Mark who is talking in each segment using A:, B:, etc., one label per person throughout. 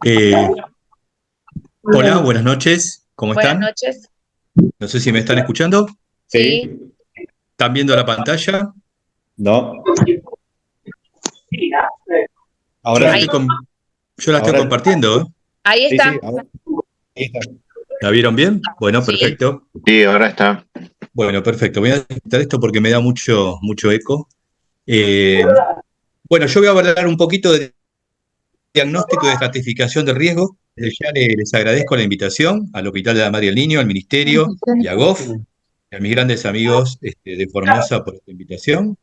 A: Eh, Hola, buenas noches, ¿cómo
B: Buenas
A: están?
B: noches.
A: No sé si me están escuchando.
B: Sí,
C: Sí,
A: ¿Están viendo la pantalla?
C: no,
A: Yo
C: ahora
A: la
B: ahí,
A: estoy,
C: sí,
A: yo la estoy
C: ahora
A: compartiendo, ¿eh?
B: ahí
C: sí, sí,
B: está.
C: ahí está.
A: ¿La vieron bien? Bueno,
B: Sí.
A: perfecto.
D: Sí, ahora está.
A: Bueno, perfecto. Voy a quitar esto porque me da mucho eco. Eh, bueno, yo voy a hablar un poquito de diagnóstico y de estratificación de riesgo. Desde ya les agradezco la invitación al Hospital de la Madre y el Niño, al Ministerio y a GOF, y a mis grandes amigos de Formosa por esta invitación.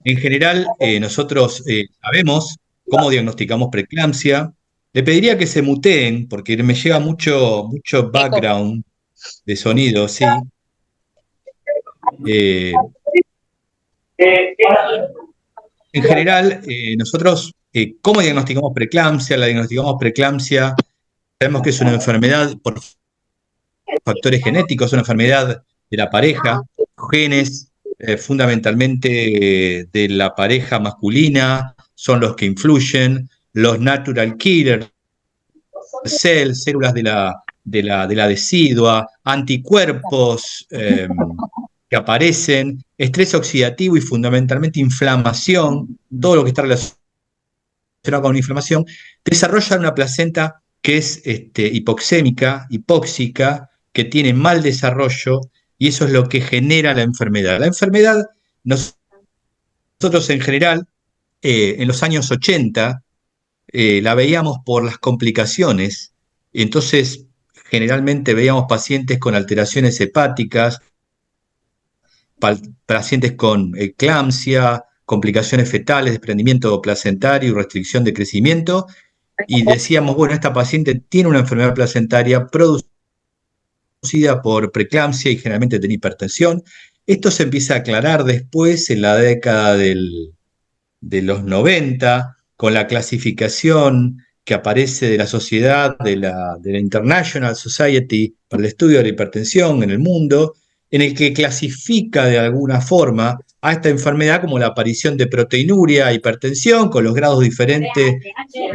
A: En general, nosotros sabemos cómo diagnosticamos preeclampsia. Le pediría que se muteen, porque me llega mucho
B: Eco.
A: background de sonido, sí. Eh, en general, nosotros, ¿cómo diagnosticamos preeclampsia? La diagnosticamos preeclampsia, sabemos que es una enfermedad por factores genéticos, es una enfermedad de la pareja, genes fundamentalmente de la pareja masculina son los que influyen, los natural killers, células de la decidua, anticuerpos que aparecen, estrés oxidativo y fundamentalmente inflamación, todo lo que está relacionado con inflamación, desarrollan una placenta que es hipoxémica, hipóxica, que tiene mal desarrollo y eso es lo que genera la enfermedad. La enfermedad, nosotros en general, en los años 80, la veíamos por las complicaciones, entonces generalmente veíamos pacientes con alteraciones hepáticas, pacientes con eclampsia, complicaciones fetales, desprendimiento placentario y restricción de crecimiento, y decíamos, bueno, esta paciente tiene una enfermedad placentaria producida por preeclampsia y generalmente tiene hipertensión. Esto se empieza a aclarar después en la década de los 90 con la clasificación que aparece de la sociedad, de la International Society para el Estudio de la Hipertensión en el mundo, en el que clasifica de alguna forma a esta enfermedad como la aparición de proteinuria, hipertensión, con los grados diferentes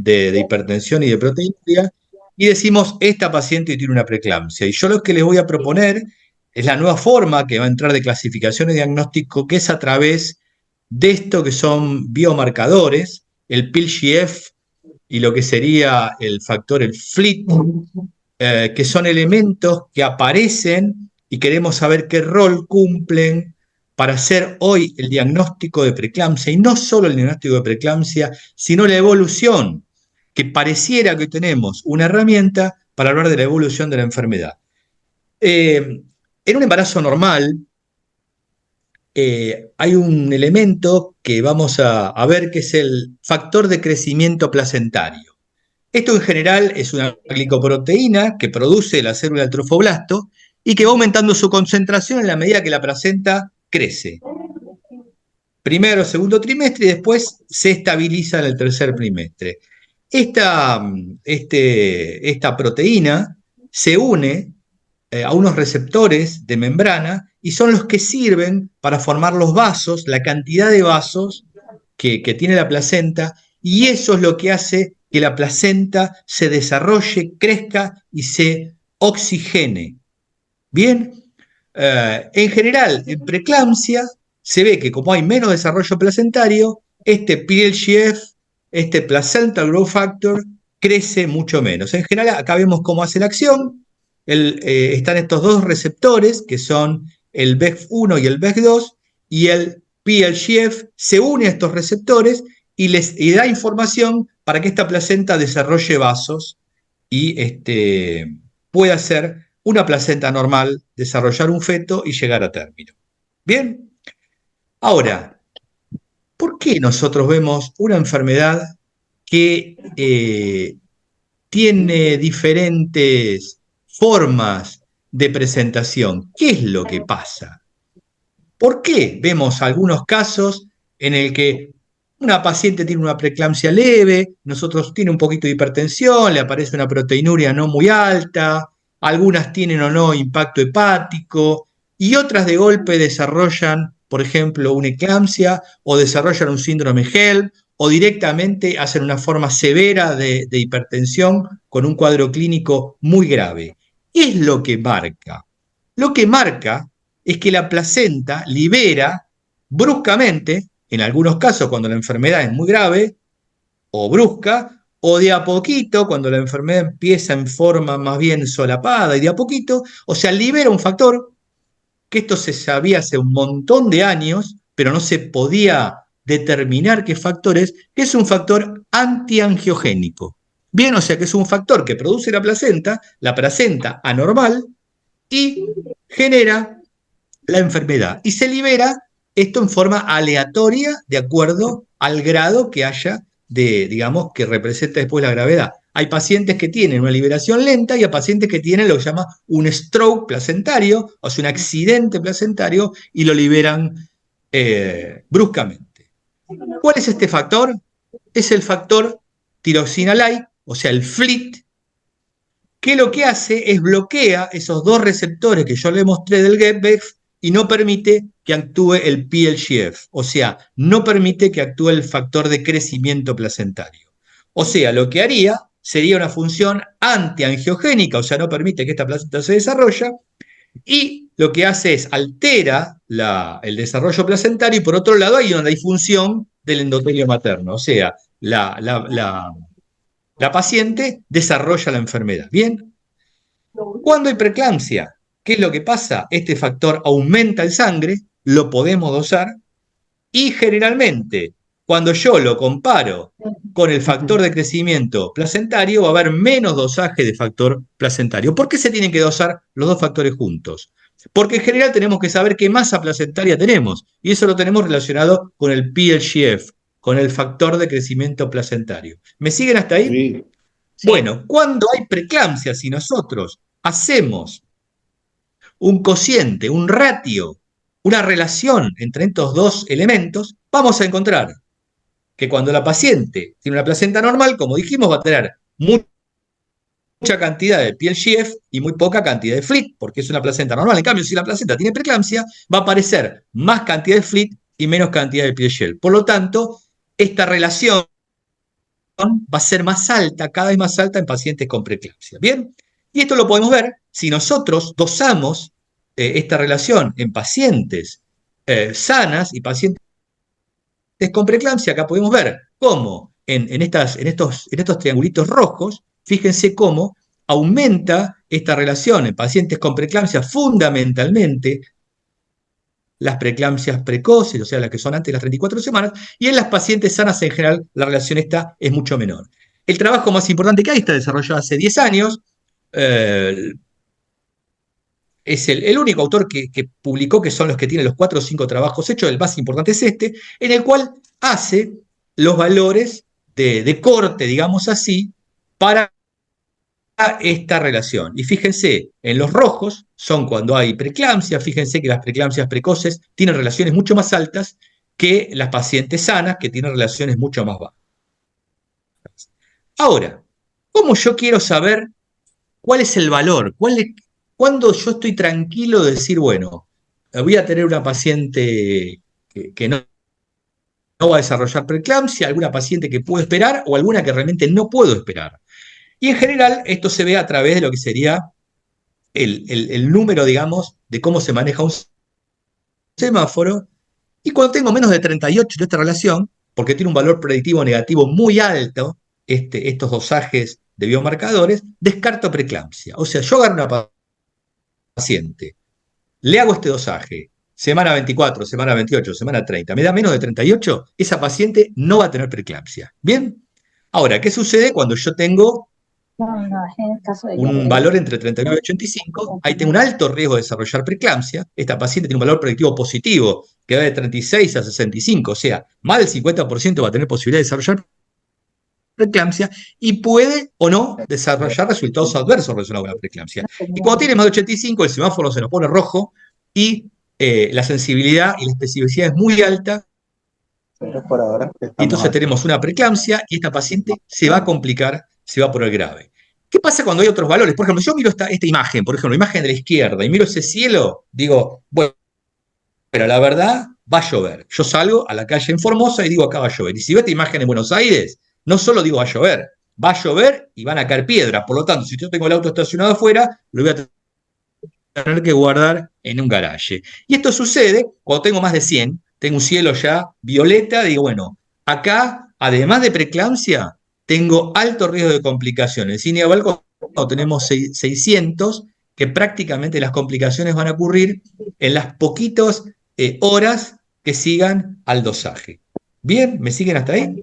A: de hipertensión y de proteinuria, y decimos, esta paciente tiene una preeclampsia. Y yo lo que les voy a proponer es la nueva forma que va a entrar de clasificación y diagnóstico, que es a través de esto que son biomarcadores, el PIL-GF y lo que sería el factor, el FLIT, que son elementos que aparecen y queremos saber qué rol cumplen para hacer hoy el diagnóstico de preeclampsia, y no solo el diagnóstico de preeclampsia, sino la evolución, que pareciera que tenemos una herramienta para hablar de la evolución de la enfermedad. En un embarazo normal, hay un elemento que vamos a ver que es el factor de crecimiento placentario. Esto en general es una glicoproteína que produce la célula del trofoblasto y que va aumentando su concentración en la medida que la placenta crece. Primero, segundo trimestre y después se estabiliza en el tercer trimestre. Esta proteína se une a unos receptores de membrana y son los que sirven para formar los vasos, la cantidad de vasos que tiene la placenta, y eso es lo que hace que la placenta se desarrolle, crezca y se oxigene. Bien, en general, en preeclampsia se ve que como hay menos desarrollo placentario, este PLGF, este Placental Growth Factor, crece mucho menos. En general, acá vemos cómo hace la acción. Están estos dos receptores, que son el BEF1 y el BEF2, y el PLGF se une a estos receptores y da información para que esta placenta desarrolle vasos y pueda ser una placenta normal, desarrollar un feto y llegar a término. Bien, ahora, ¿por qué nosotros vemos una enfermedad que tiene diferentes formas de presentación? ¿Qué es lo que pasa? ¿Por qué vemos algunos casos en el que una paciente tiene una preeclampsia leve, nosotros tiene un poquito de hipertensión, le aparece una proteinuria no muy alta, algunas tienen o no impacto hepático, y otras de golpe desarrollan, por ejemplo, una eclampsia o desarrollan un síndrome HELP o directamente hacen una forma severa de hipertensión con un cuadro clínico muy grave. ¿Qué es lo que marca? Lo que marca es que la placenta libera bruscamente, en algunos casos cuando la enfermedad es muy grave o brusca, o de a poquito, cuando la enfermedad empieza en forma más bien solapada y de a poquito, o sea, libera un factor que esto se sabía hace un montón de años, pero no se podía determinar qué factor es, que es un factor antiangiogénico. Bien, o sea que es un factor que produce la placenta anormal, y genera la enfermedad. Y se libera esto en forma aleatoria de acuerdo al grado que haya de, digamos, que representa después la gravedad. Hay pacientes que tienen una liberación lenta y hay pacientes que tienen lo que se llama un stroke placentario, o sea, un accidente placentario, y lo liberan bruscamente. ¿Cuál es este factor? Es el factor tiroxina-like, o sea, el FLT, que lo que hace es bloquea esos dos receptores que yo le mostré del GEP-BEF y no permite que actúe el PLGF, o sea, no permite que actúe el factor de crecimiento placentario. O sea, lo que haría sería una función antiangiogénica, o sea, no permite que esta placenta se desarrolle, y lo que hace es altera el desarrollo placentario, y por otro lado hay una disfunción del endotelio materno, o sea, la paciente desarrolla la enfermedad. Bien, cuando hay preeclampsia, ¿qué es lo que pasa? Este factor aumenta en sangre, lo podemos dosar, y generalmente, cuando yo lo comparo con el factor de crecimiento placentario, va a haber menos dosaje de factor placentario. ¿Por qué se tienen que dosar los dos factores juntos? Porque en general tenemos que saber qué masa placentaria tenemos, y eso lo tenemos relacionado con el PLGF, con el factor de crecimiento placentario. ¿Me siguen hasta ahí?
C: Sí.
A: Bueno, cuando hay preeclampsia, si nosotros hacemos un cociente, un ratio, una relación entre estos dos elementos, vamos a encontrar que cuando la paciente tiene una placenta normal, como dijimos, va a tener mucha cantidad de PLGF y muy poca cantidad de FLT, porque es una placenta normal. En cambio, si la placenta tiene preeclampsia, va a aparecer más cantidad de FLT y menos cantidad de PLGF. Por lo tanto, esta relación va a ser más alta, cada vez más alta en pacientes con preeclampsia. ¿Bien? Y esto lo podemos ver si nosotros dosamos esta relación en pacientes sanas y pacientes con preeclampsia. Acá podemos ver cómo en estos triangulitos rojos, fíjense cómo aumenta esta relación en pacientes con preeclampsia, fundamentalmente las preeclampsias precoces, o sea, las que son antes de las 34 semanas, y en las pacientes sanas en general la relación esta es mucho menor. El trabajo más importante que hay está desarrollado hace 10 años, es el único autor que publicó, que son los que tienen los 4 o 5 trabajos hechos, el más importante es este, en el cual hace los valores de corte, digamos así, para esta relación. Y fíjense, en los rojos son cuando hay preeclampsia, fíjense que las preeclampsias precoces tienen relaciones mucho más altas que las pacientes sanas, que tienen relaciones mucho más bajas. Ahora, ¿cómo yo quiero saber cuál es el valor? ¿Cuándo yo estoy tranquilo de decir, bueno, voy a tener una paciente que no va a desarrollar preeclampsia, alguna paciente que puedo esperar o alguna que realmente no puedo esperar? Y en general esto se ve a través de lo que sería el número, digamos, de cómo se maneja un semáforo. Y cuando tengo menos de 38 de esta relación, porque tiene un valor predictivo negativo muy alto, estos dosajes de biomarcadores, descarto preeclampsia. O sea, yo agarro una paciente, le hago este dosaje, semana 24, semana 28, semana 30, me da menos de 38, esa paciente no va a tener preeclampsia. ¿Bien? Ahora, ¿qué sucede cuando yo tengo un valor entre 39 y 85? Ahí tengo un alto riesgo de desarrollar preeclampsia. Esta paciente tiene un valor predictivo positivo que va de 36 a 65, o sea, más del 50% va a tener posibilidad de desarrollar preeclampsia y puede o no desarrollar resultados adversos relacionados con la preeclampsia. Y cuando tiene más de 85, el semáforo se nos pone rojo y la sensibilidad y la especificidad es muy alta.
C: Por ahora
A: Y entonces
C: estamos
A: tenemos una preeclampsia y esta paciente se va a complicar, se va a poner grave. ¿Qué pasa cuando hay otros valores? Por ejemplo, yo miro esta imagen, por ejemplo, la imagen de la izquierda, y miro ese cielo, digo, bueno, pero la verdad va a llover. Yo salgo a la calle en Formosa y digo, acá va a llover. Y si ves esta imagen en Buenos Aires, no solo digo va a llover y van a caer piedras. Por lo tanto, si yo tengo el auto estacionado afuera, lo voy a tener que guardar en un garaje. Y esto sucede cuando tengo más de 100, tengo un cielo ya violeta, digo, bueno, acá, además de preeclampsia, tengo alto riesgo de complicaciones. Sin embargo, cuando tenemos 600, que prácticamente las complicaciones van a ocurrir en las poquitas horas que sigan al dosaje. ¿Bien? ¿Me siguen hasta ahí?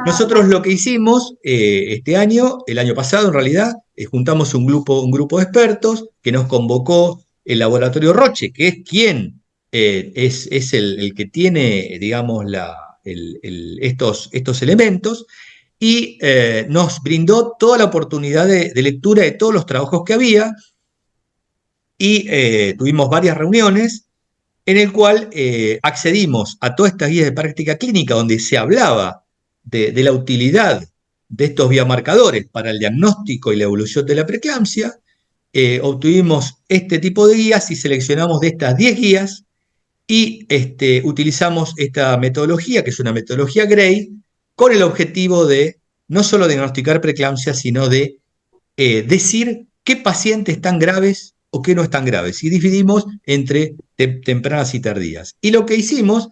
A: Nosotros lo que hicimos este año, el año pasado en realidad, juntamos un grupo de expertos que nos convocó el laboratorio Roche, que es quien es el que tiene, digamos, estos elementos, y nos brindó toda la oportunidad de lectura de todos los trabajos que había, y tuvimos varias reuniones en el cual accedimos a todas estas guías de práctica clínica donde se hablaba de la utilidad de estos biomarcadores para el diagnóstico y la evolución de la preeclampsia. Obtuvimos este tipo de guías y seleccionamos de estas 10 guías y utilizamos esta metodología, que es una metodología Gray, con el objetivo de no solo diagnosticar preeclampsia, sino de decir qué pacientes están graves o qué no están graves. Y dividimos entre tempranas y tardías. Y lo que hicimos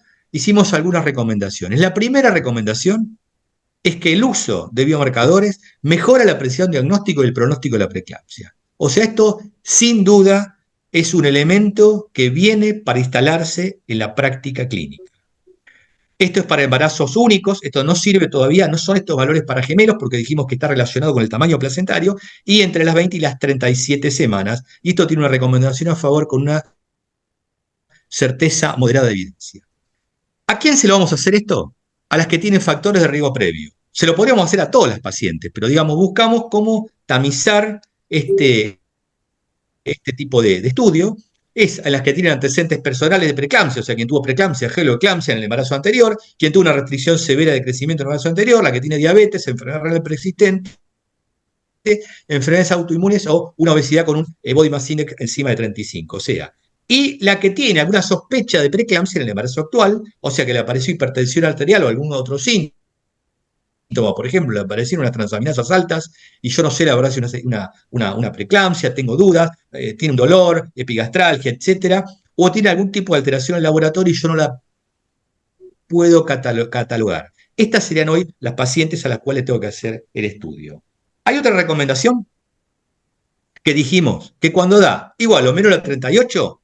A: algunas recomendaciones. La primera recomendación es que el uso de biomarcadores mejora la precisión diagnóstico y el pronóstico de la preeclampsia. O sea, esto sin duda es un elemento que viene para instalarse en la práctica clínica. Esto es para embarazos únicos, esto no sirve todavía, no son estos valores para gemelos porque dijimos que está relacionado con el tamaño placentario y entre las 20 y las 37 semanas. Y esto tiene una recomendación a favor con una certeza moderada de evidencia. ¿A quién se lo vamos a hacer esto? A las que tienen factores de riesgo previo. Se lo podríamos hacer a todas las pacientes, pero digamos, buscamos cómo tamizar este tipo de estudio es a las que tienen antecedentes personales de preeclampsia, o sea, quien tuvo preeclampsia, geloeclampsia en el embarazo anterior, quien tuvo una restricción severa de crecimiento en el embarazo anterior, la que tiene diabetes, enfermedad renal preexistente, enfermedades autoinmunes o una obesidad con un body mass index encima de 35, o sea, y la que tiene alguna sospecha de preeclampsia en el embarazo actual, o sea, que le apareció hipertensión arterial o algún otro síntoma, por ejemplo, le aparecieron unas transaminasas altas y yo no sé la verdad si una preeclampsia, tengo dudas, tiene un dolor, epigastralgia, etcétera, o tiene algún tipo de alteración en el laboratorio y yo no la puedo catalogar. Estas serían hoy las pacientes a las cuales tengo que hacer el estudio. Hay otra recomendación que dijimos que cuando da igual o menor a 38,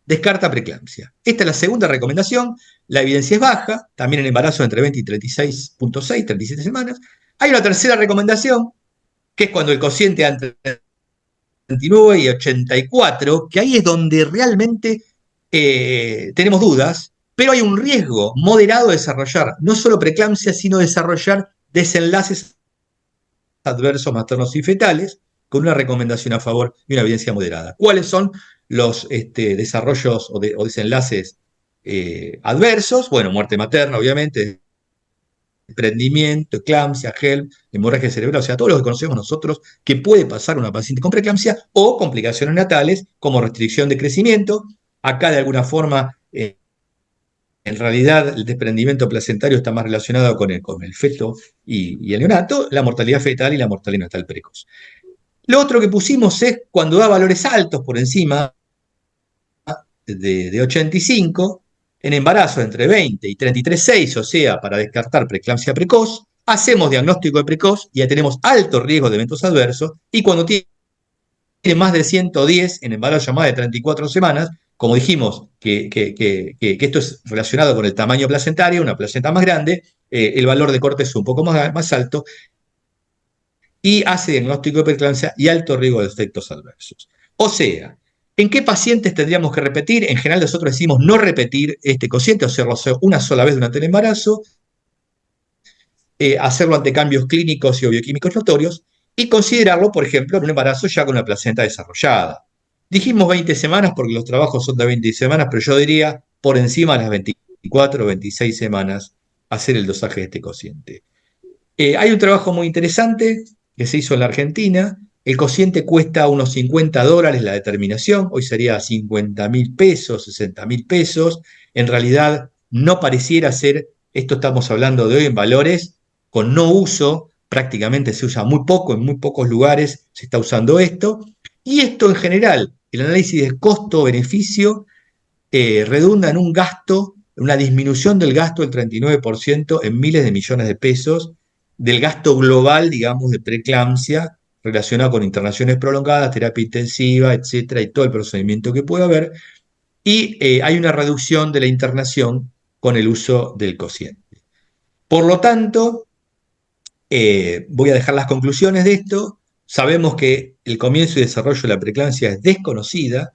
A: descarta preeclampsia. Esta es la segunda recomendación. La evidencia es baja, también en embarazo entre 20 y 36.6, 37 semanas. Hay una tercera recomendación, que es cuando el cociente entre 29 y 84, que ahí es donde realmente tenemos dudas, pero hay un riesgo moderado de desarrollar no solo preeclampsia, sino desarrollar desenlaces adversos maternos y fetales, con una recomendación a favor y una evidencia moderada. ¿Cuáles son los desarrollos o desenlaces adversos? Bueno, muerte materna, obviamente, desprendimiento, eclampsia, HELP, hemorragia cerebral, o sea, todo lo que conocemos nosotros que puede pasar a una paciente con preeclampsia o complicaciones natales como restricción de crecimiento. Acá, de alguna forma, en realidad, el desprendimiento placentario está más relacionado con el feto y el neonato, la mortalidad fetal y la mortalidad natal precoz. Lo otro que pusimos es cuando da valores altos por encima de 85, en embarazo entre 20 y 33,6, o sea, para descartar preeclampsia precoz, hacemos diagnóstico de precoz y ya tenemos alto riesgo de eventos adversos, y cuando tiene más de 110 en embarazo ya más de 34 semanas, como dijimos que esto es relacionado con el tamaño placentario, una placenta más grande, el valor de corte es un poco más alto, y hace diagnóstico de preeclampsia y alto riesgo de efectos adversos. O sea, ¿en qué pacientes tendríamos que repetir? En general nosotros decimos no repetir este cociente, o hacerlo una sola vez durante el embarazo, hacerlo ante cambios clínicos y o bioquímicos notorios, y considerarlo, por ejemplo, en un embarazo ya con una placenta desarrollada. Dijimos 20 semanas porque los trabajos son de 20 semanas, pero yo diría por encima de las 24 o 26 semanas hacer el dosaje de este cociente. Hay un trabajo muy interesante que se hizo en la Argentina, El cociente cuesta unos $50 la determinación, hoy sería 50.000 pesos, 60.000 pesos. En realidad no pareciera ser, esto estamos hablando de hoy en valores, con no uso, prácticamente se usa muy poco, en muy pocos lugares se está usando esto. Y esto en general, el análisis de costo-beneficio redunda en un gasto, una disminución del gasto del 39% en miles de millones de pesos, del gasto global, digamos, de preeclampsia relacionado con internaciones prolongadas, terapia intensiva, etcétera, y todo el procedimiento que puede haber. Y hay una reducción de la internación con el uso del cociente. Por lo tanto, voy a dejar las conclusiones de esto. Sabemos que el comienzo y desarrollo de la preeclampsia es desconocida,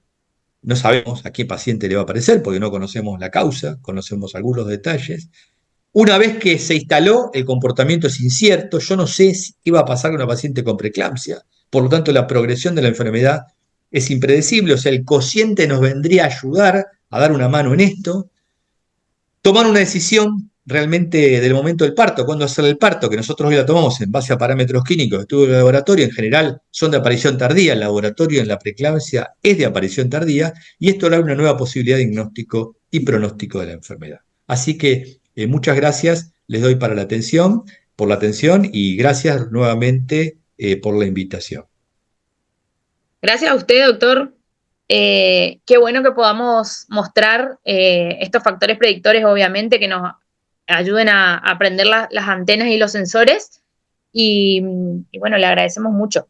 A: no sabemos a qué paciente le va a aparecer porque no conocemos la causa, conocemos algunos detalles. Una vez que se instaló, el comportamiento es incierto. Yo no sé qué va a pasar con una paciente con preeclampsia. Por lo tanto, la progresión de la enfermedad es impredecible. O sea, el cociente nos vendría a ayudar a dar una mano en esto. Tomar una decisión realmente del momento del parto, cuándo hacer el parto, que nosotros hoy la tomamos en base a parámetros clínicos, estudios de laboratorio, en general son de aparición tardía, el laboratorio en la preeclampsia es de aparición tardía, y esto da una nueva posibilidad de diagnóstico y pronóstico de la enfermedad. Así que muchas gracias, les doy por la atención y gracias nuevamente por la invitación.
B: Gracias a usted, doctor. Qué bueno que podamos mostrar estos factores predictores, obviamente, que nos ayuden a aprender las antenas y los sensores. Y bueno, le agradecemos mucho.